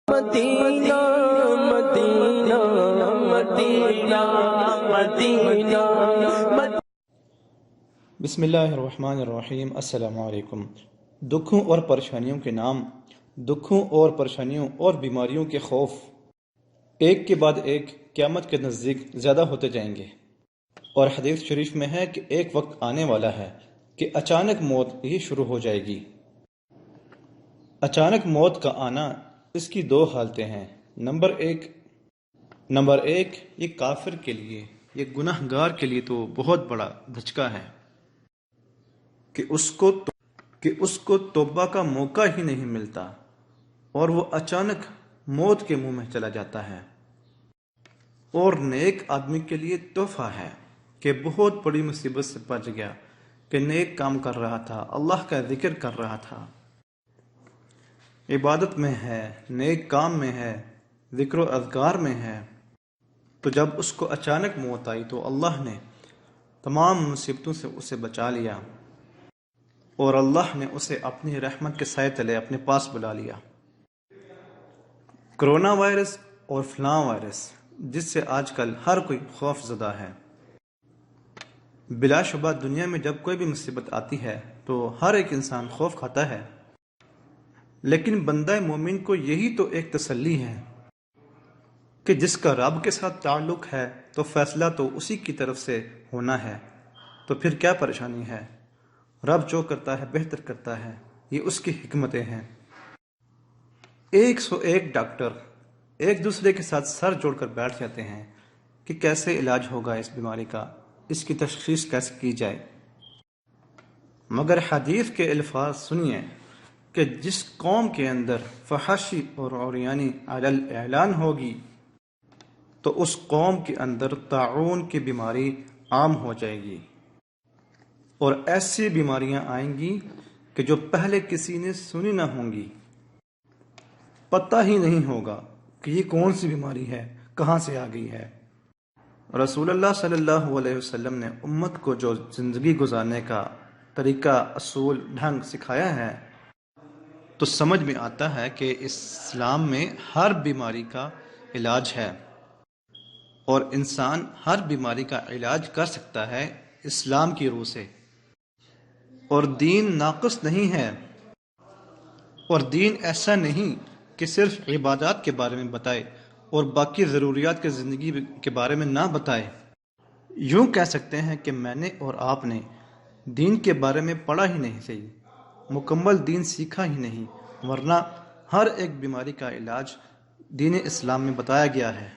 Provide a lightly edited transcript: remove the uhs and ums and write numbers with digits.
مدینہ مدینہ مدینہ مدینہ۔ بسم اللہ الرحمن الرحیم۔ السلام علیکم۔ دکھوں اور پریشانیوں کے نام، دکھوں اور پریشانیوں اور بیماریوں کے خوف ایک کے بعد ایک قیامت کے نزدیک زیادہ ہوتے جائیں گے، اور حدیث شریف میں ہے کہ ایک وقت آنے والا ہے کہ اچانک موت ہی شروع ہو جائے گی۔ اچانک موت کا آنا، اس کی دو حالتیں ہیں۔ نمبر ایک یہ کافر کے لیے، یہ گناہ گار کے لیے تو بہت بڑا دھچکا ہے کہ اس کو توبہ کا موقع ہی نہیں ملتا اور وہ اچانک موت کے منہ میں چلا جاتا ہے۔ اور نیک آدمی کے لیے تحفہ ہے کہ بہت بڑی مصیبت سے بچ گیا، کہ نیک کام کر رہا تھا، اللہ کا ذکر کر رہا تھا، عبادت میں ہے، نیک کام میں ہے، ذکر و اذکار میں ہے، تو جب اس کو اچانک موت آئی تو اللہ نے تمام مصیبتوں سے اسے بچا لیا، اور اللہ نے اسے اپنی رحمت کے سائے تلے اپنے پاس بلا لیا۔ کرونا وائرس اور فلاں وائرس، جس سے آج کل ہر کوئی خوف زدہ ہے۔ بلا شبہ دنیا میں جب کوئی بھی مصیبت آتی ہے تو ہر ایک انسان خوف کھاتا ہے، لیکن بندہ مومن کو یہی تو ایک تسلی ہے کہ جس کا رب کے ساتھ تعلق ہے تو فیصلہ تو اسی کی طرف سے ہونا ہے، تو پھر کیا پریشانی ہے؟ رب جو کرتا ہے بہتر کرتا ہے، یہ اس کی حکمتیں ہیں۔ 101 ڈاکٹر ایک دوسرے کے ساتھ سر جوڑ کر بیٹھ جاتے ہیں کہ کیسے علاج ہوگا اس بیماری کا، اس کی تشخیص کیسے کی جائے، مگر حدیث کے الفاظ سنیے کہ جس قوم کے اندر فحاشی اور عریانی علی اعلان ہوگی تو اس قوم کے اندر طاعون کی بیماری عام ہو جائے گی، اور ایسی بیماریاں آئیں گی کہ جو پہلے کسی نے سنی نہ ہوں گی، پتہ ہی نہیں ہوگا کہ یہ کون سی بیماری ہے، کہاں سے آ گئی ہے۔ رسول اللہ صلی اللہ علیہ وسلم نے امت کو جو زندگی گزارنے کا طریقہ، اصول، ڈھنگ سکھایا ہے، تو سمجھ میں آتا ہے کہ اسلام میں ہر بیماری کا علاج ہے، اور انسان ہر بیماری کا علاج کر سکتا ہے اسلام کی روح سے۔ اور دین ناقص نہیں ہے، اور دین ایسا نہیں کہ صرف عبادات کے بارے میں بتائے اور باقی ضروریات کے زندگی کے بارے میں نہ بتائے۔ یوں کہہ سکتے ہیں کہ میں نے اور آپ نے دین کے بارے میں پڑھا ہی نہیں صحیح، مکمل دین سیکھا ہی نہیں، ورنہ ہر ایک بیماری کا علاج دین اسلام میں بتایا گیا ہے۔